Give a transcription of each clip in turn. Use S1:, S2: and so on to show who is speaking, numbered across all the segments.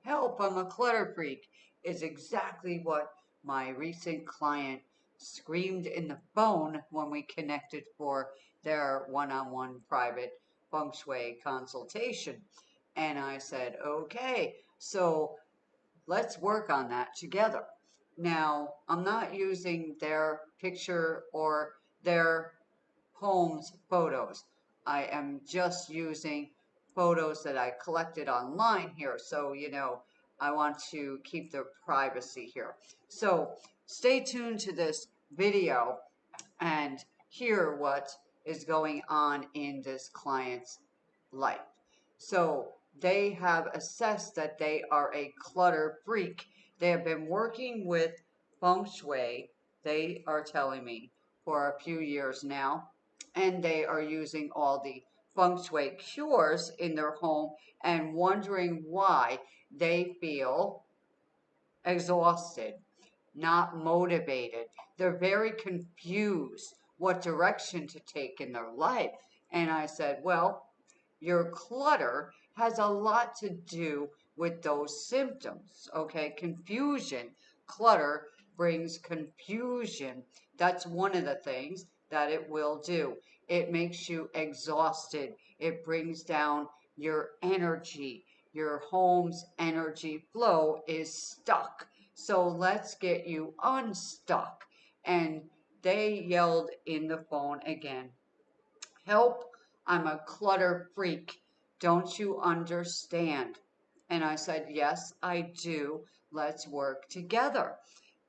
S1: Help, I'm a clutter freak, is exactly what my recent client screamed in the phone when we connected for their one-on-one private feng shui consultation. And I said, okay, so let's work on that together. Now, I'm not using their picture or their home's photos. I am just using photos that I collected online here. So, I want to keep their privacy here. So stay tuned to this video and hear what is going on in this client's life. So they have assessed that they are a clutter freak. They have been working with feng shui, they are telling me, for a few years now, and they are using all the feng shui cures in their home and wondering why they feel exhausted, not motivated. They're very confused what direction to take in their life. And I said, well, your clutter has a lot to do with those symptoms, okay? Confusion. Clutter brings confusion. That's one of the things that it will do. It makes you exhausted. It brings down your energy. Your home's energy flow is stuck. So let's get you unstuck. And they yelled in the phone again, help, I'm a clutter freak. Don't you understand? And I said, yes, I do. Let's work together.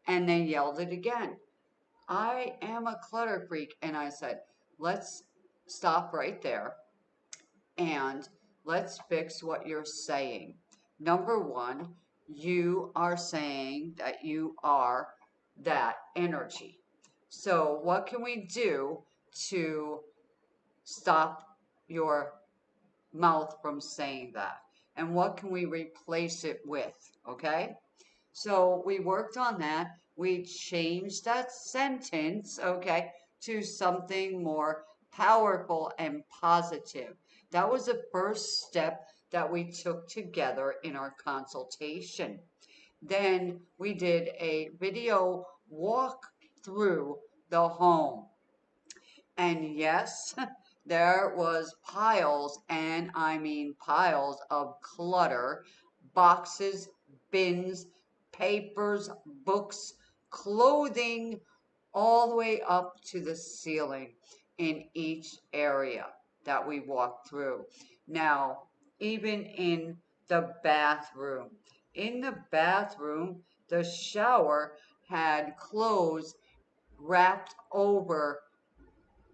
S1: And they yelled it again. I am a clutter freak. And I said, let's stop right there and let's fix what you're saying. Number one, you are saying that you are that energy. So what can we do to stop your mouth from saying that? And what can we replace it with? Okay? So we worked on that. We changed that sentence, okay, to something more powerful and positive. That was the first step that we took together in our consultation. Then we did a video walk through the home. And yes, there was piles, and I mean piles of clutter, boxes, bins, papers, books, clothing, all the way up to the ceiling in each area that we walked through. Now, even in the bathroom. In the bathroom, the shower had clothes wrapped over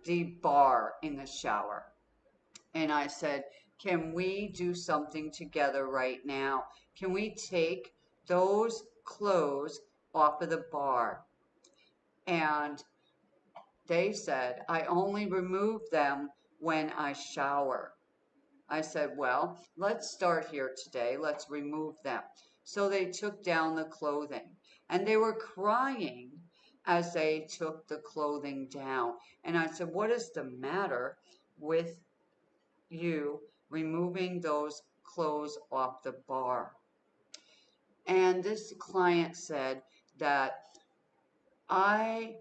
S1: the bar in the shower. And I said, can we do something together right now? Can we take those clothes off of the bar? And they said, I only remove them when I shower. I said, well, let's start here today. Let's remove them. So they took down the clothing, and they were crying as they took the clothing down. And I said, what is the matter with you removing those clothes off the bar? And this client said that I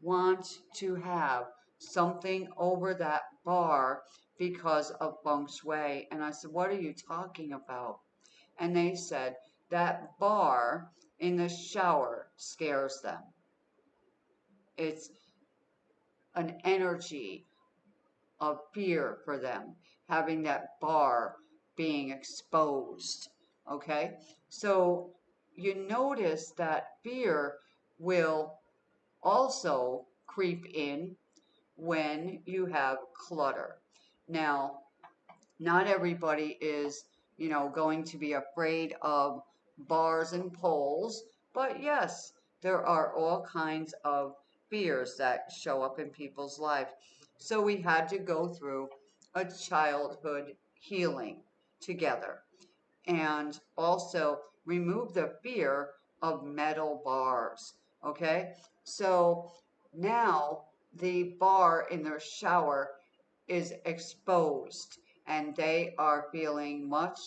S1: want to have something over that bar because of feng shui. And I said, what are you talking about? And they said, that bar in the shower scares them. It's an energy of fear for them, having that bar being exposed. Okay? So you notice that fear will also creep in when you have clutter. Now, not everybody is, going to be afraid of bars and poles, but yes, there are all kinds of fears that show up in people's life. So we had to go through a childhood healing together and also remove the fear of metal bars. Okay, so now the bar in their shower is exposed and they are feeling much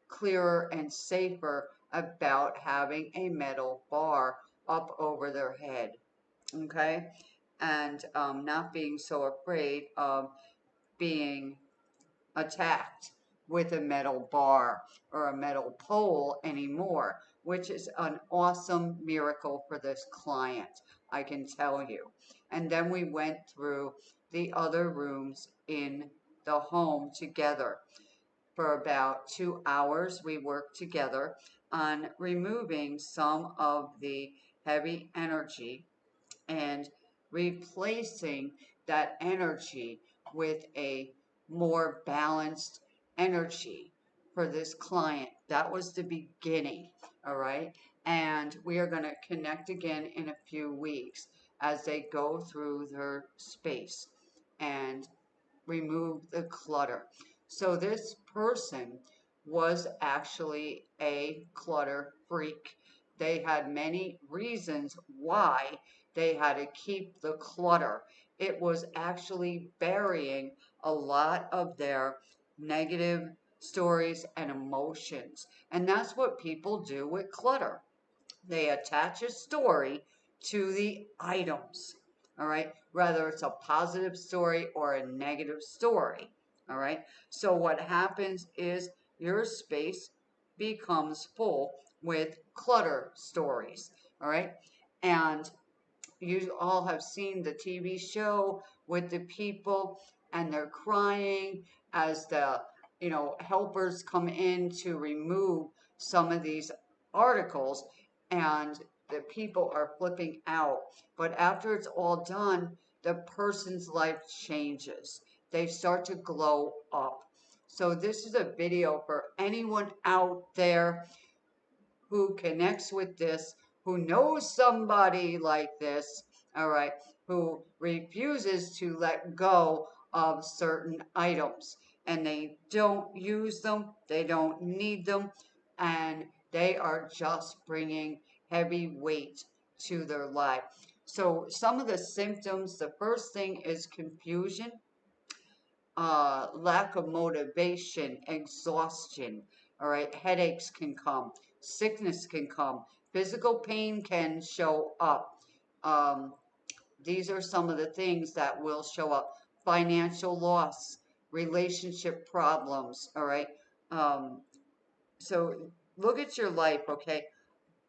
S1: clearer and safer about having a metal bar up over their head, okay? And not being so afraid of being attacked with a metal bar or a metal pole anymore, which is an awesome miracle for this client, I can tell you. And then we went through the other rooms in the home together. For about 2 hours, we worked together on removing some of the heavy energy and replacing that energy with a more balanced energy for this client. That was the beginning, all right? And we are going to connect again in a few weeks as they go through their space and remove the clutter. So this person was actually a clutter freak. They had many reasons why they had to keep the clutter. It was actually burying a lot of their negative stories and emotions. And that's what people do with clutter. They attach a story to the items, all right, whether it's a positive story or a negative story, all right. So what happens is your space becomes full with clutter stories, all right. And you all have seen the TV show with the people and they're crying as the helpers come in to remove some of these articles, and the people are flipping out. But after it's all done, the person's life changes. They start to glow up. So this is a video for anyone out there who connects with this, who knows somebody like this, all right, who refuses to let go of certain items and they don't use them, they don't need them, and they are just bringing heavy weight to their life. So, some of the symptoms, the first thing is confusion, lack of motivation, exhaustion. All right, headaches can come, sickness can come, physical pain can show up. Um, these are some of the things that will show up. Financial loss, relationship problems. All right. Um, so look at your life, okay?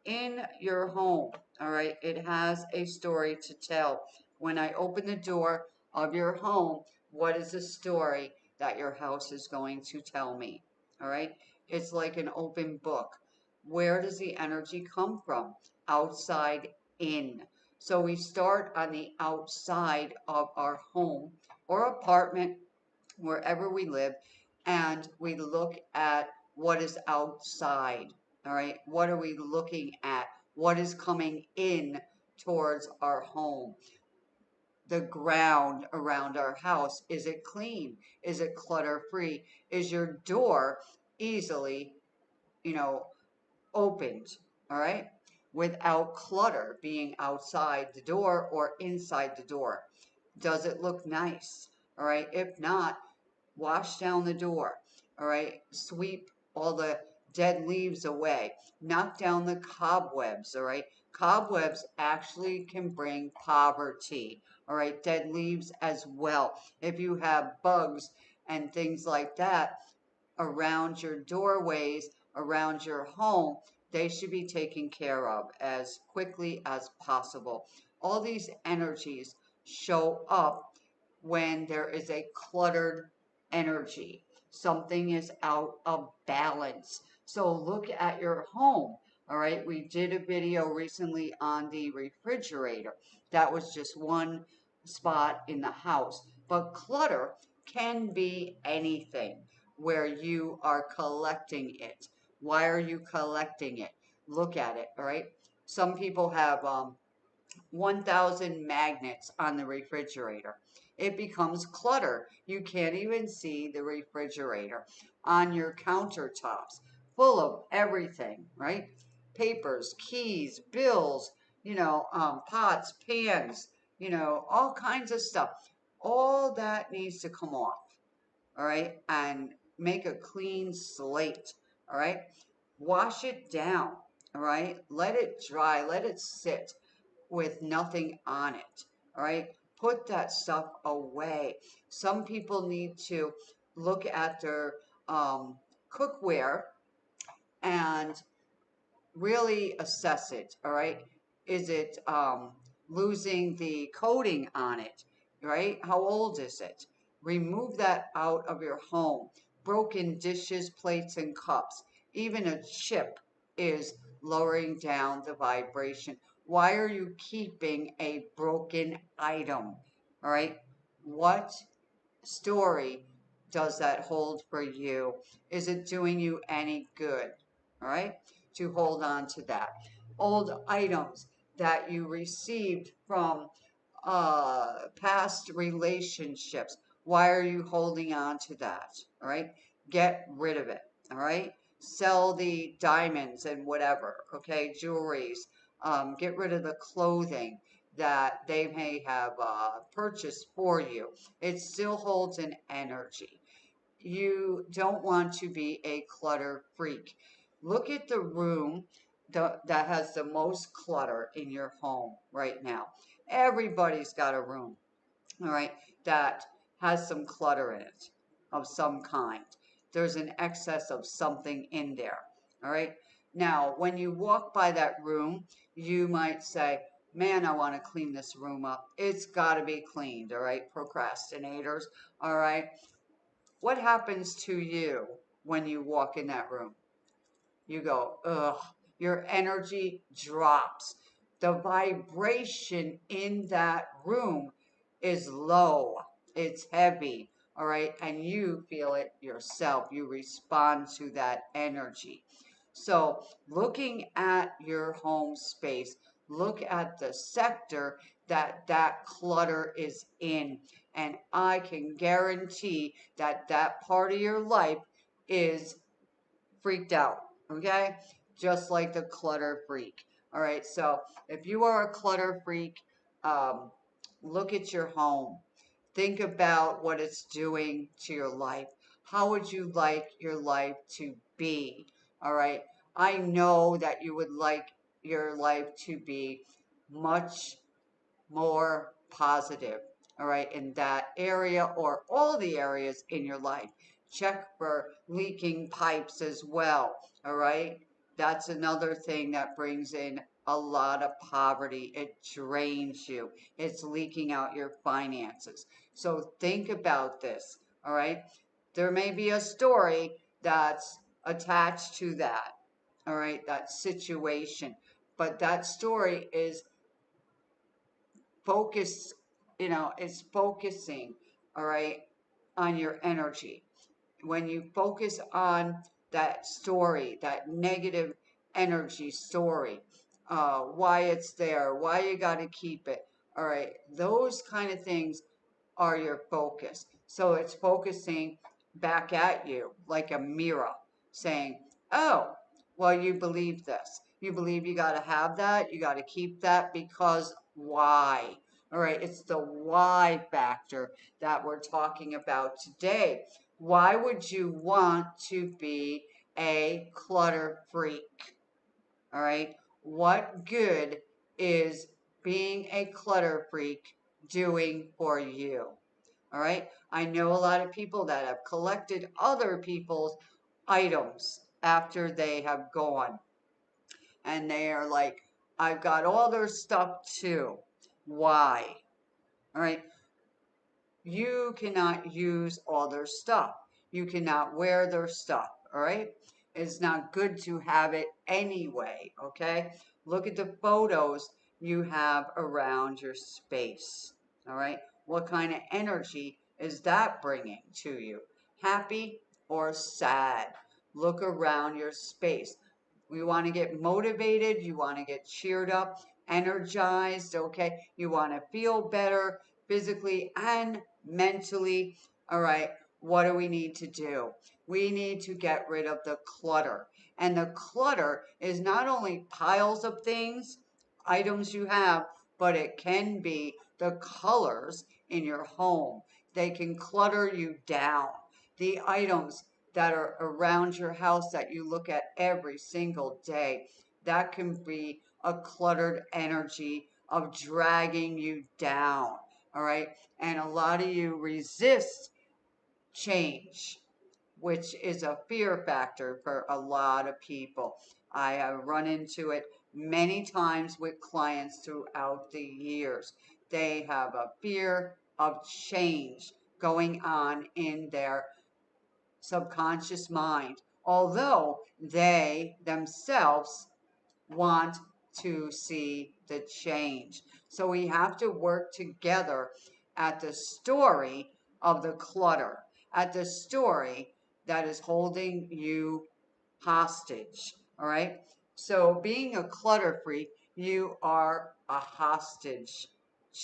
S1: In your home, all right, it has a story to tell. When I open the door of your home, what is the story that your house is going to tell me? All right, it's like an open book. Where does the energy come from? Outside in. So we start on the outside of our home or apartment, wherever we live, and we look at what is outside. All right, what are we looking at? What is coming in towards our home? The ground around our house, is it clean? Is it clutter free? Is your door easily, you know, opened? All right, without clutter being outside the door or inside the door. Does it look nice? All right, if not, wash down the door, all right? Sweep all the dead leaves away. Knock down the cobwebs, all right? Cobwebs actually can bring poverty, all right? Dead leaves as well. If you have bugs and things like that around your doorways, around your home, they should be taken care of as quickly as possible. All these energies show up when there is a cluttered energy. Something is out of balance. So look at your home. All right, we did a video recently on the refrigerator. That was just one spot in the house. But clutter can be anything where you are collecting it. Why are you collecting it? Look at it, all right? Some people have 1,000 magnets on the refrigerator. It becomes clutter. You can't even see the refrigerator. On your countertops, full of everything, right? Papers, keys, bills, pots, pans, all kinds of stuff. All that needs to come off, all right? And make a clean slate, all right? Wash it down, all right? Let it dry, let it sit with nothing on it, all right? Put that stuff away. Some people need to look at their cookware and really assess it, all right? Is it losing the coating on it, right? How old is it? Remove that out of your home. Broken dishes, plates, and cups. Even a chip is lowering down the vibration. Why are you keeping a broken item? All right. What story does that hold for you? Is it doing you any good? All right, to hold on to that. Old items that you received from past relationships. Why are you holding on to that? All right, get rid of it. All right, sell the diamonds and whatever. Okay, jewelries. Get rid of the clothing that they may have purchased for you. It still holds an energy. You don't want to be a clutter freak. Look at the room that has the most clutter in your home right now. Everybody's got a room, all right, that has some clutter in it of some kind. There's an excess of something in there, all right? Now, when you walk by that room, you might say, man, I want to clean this room up. It's got to be cleaned, all right? Procrastinators, all right? What happens to you when you walk in that room? You go, ugh, your energy drops. The vibration in that room is low, it's heavy, all right, and you feel it yourself. You respond to that energy. So, looking at your home space, look at the sector that that clutter is in, and I can guarantee that that part of your life is freaked out, okay? Just like the clutter freak. All right, so if you are a clutter freak, um, look at your home. Think about what it's doing to your life. How would you like your life to be? All right, I know that you would like your life to be much more positive, all right, in that area or all the areas in your life. Check for leaking pipes as well, all right? That's another thing that brings in a lot of poverty. It drains you. It's leaking out your finances. So think about this, all right? There may be a story that's attached to that, all right, that situation. But that story is focus, it's focusing, all right, on your energy. When you focus on that story, that negative energy story, why it's there, why you got to keep it, all right, those kind of things are your focus. So it's focusing back at you like a mirror saying, oh, well, you believe this. You believe you got to have that. You got to keep that because why? All right, it's the why factor that we're talking about today. Why would you want to be a clutter freak? All right, what good is being a clutter freak doing for you? All right, I know a lot of people that have collected other people's items after they have gone, and they are like, I've got all their stuff too. Why? All right, you cannot use all their stuff. You cannot wear their stuff, all right? It's not good to have it anyway, okay? Look at the photos you have around your space, all right? What kind of energy is that bringing to you? Happy or sad? Look around your space. We want to get motivated. You want to get cheered up, energized, okay? You want to feel better physically and mentally. All right, what do we need to do? We need to get rid of the clutter. And the clutter is not only piles of things, items you have, but it can be the colors in your home. They can clutter you down. The items that are around your house that you look at every single day. That can be a cluttered energy of dragging you down. All right. And a lot of you resist change, which is a fear factor for a lot of people. I have run into it many times with clients throughout the years. They have a fear of change going on in their subconscious mind, although they themselves want to see the change. So we have to work together at the story of the clutter, at the story that is holding you hostage. All right. So being a clutter freak, you are a hostage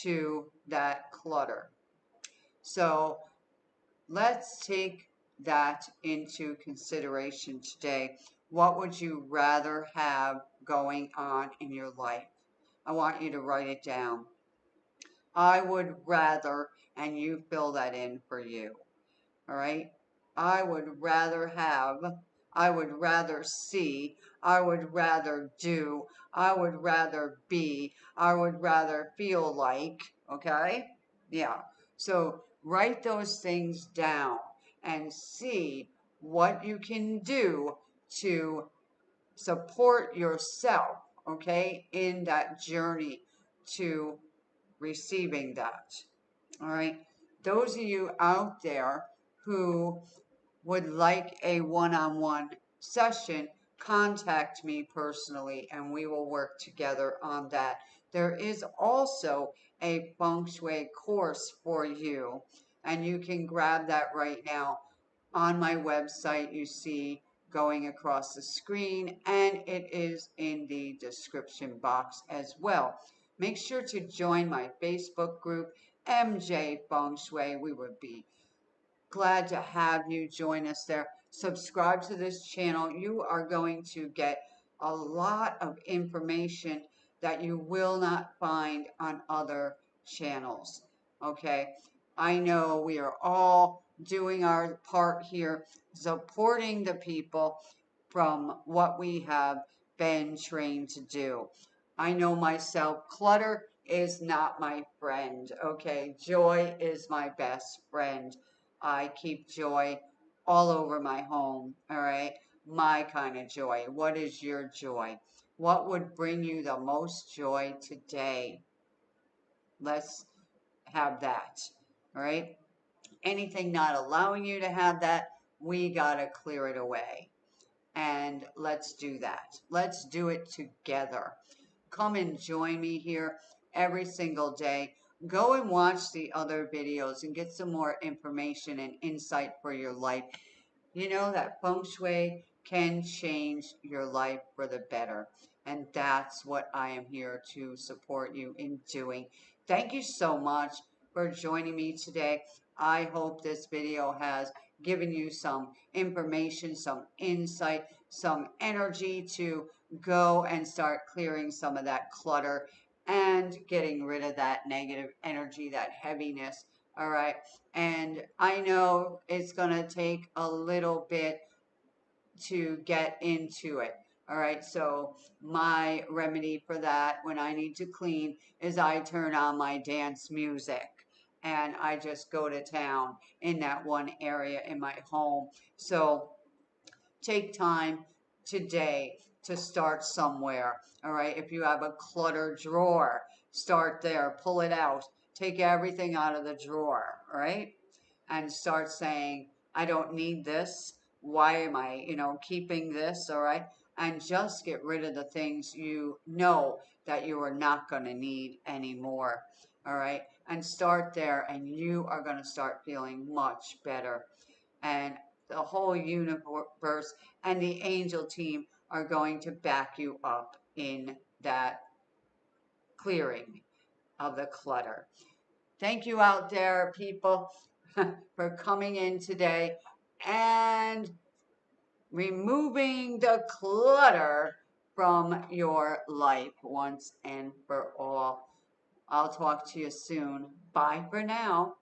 S1: to that clutter. So let's take that into consideration today. What would you rather have going on in your life? I want you to write it down. I would rather, and you fill that in for you. All right? I would rather have, I would rather see, I would rather do, I would rather be, I would rather feel like, okay? Yeah. So write those things down and see what you can do to support yourself, okay, in that journey to receiving that. All right. Those of you out there who would like a one-on-one session, contact me personally and we will work together on that. There is also a feng shui course for you, and you can grab that right now on my website. You see going across the screen, and it is in the description box as well. Make sure to join my Facebook group, MJ Feng Shui. We would be glad to have you join us there. Subscribe to this channel. You are going to get a lot of information that you will not find on other channels. Okay, I know we are all doing our part here, supporting the people from what we have been trained to do. I know myself, clutter is not my friend. Okay, joy is my best friend. I keep joy all over my home, all right? My kind of joy. What is your joy? What would bring you the most joy today? Let's have that, all right? Anything not allowing you to have that, we got to clear it away. And let's do that. Let's do it together. Come and join me here every single day. Go and watch the other videos and get some more information and insight for your life. You know that feng shui can change your life for the better. And that's what I am here to support you in doing. Thank you so much for joining me today. I hope this video has given you some information, some insight, some energy to go and start clearing some of that clutter and getting rid of that negative energy, that heaviness. All right. And I know it's going to take a little bit to get into it. All right. So my remedy for that when I need to clean is I turn on my dance music and I just go to town in that one area in my home. So take time today to start somewhere. All right. If you have a cluttered drawer, start there, pull it out, take everything out of the drawer. All right. And start saying, I don't need this. Why am I, keeping this? All right. And just get rid of the things you know that you are not going to need anymore. All right. And start there, and you are going to start feeling much better. And the whole universe and the angel team are going to back you up in that clearing of the clutter. Thank you out there, people, for coming in today and removing the clutter from your life once and for all. I'll talk to you soon. Bye for now.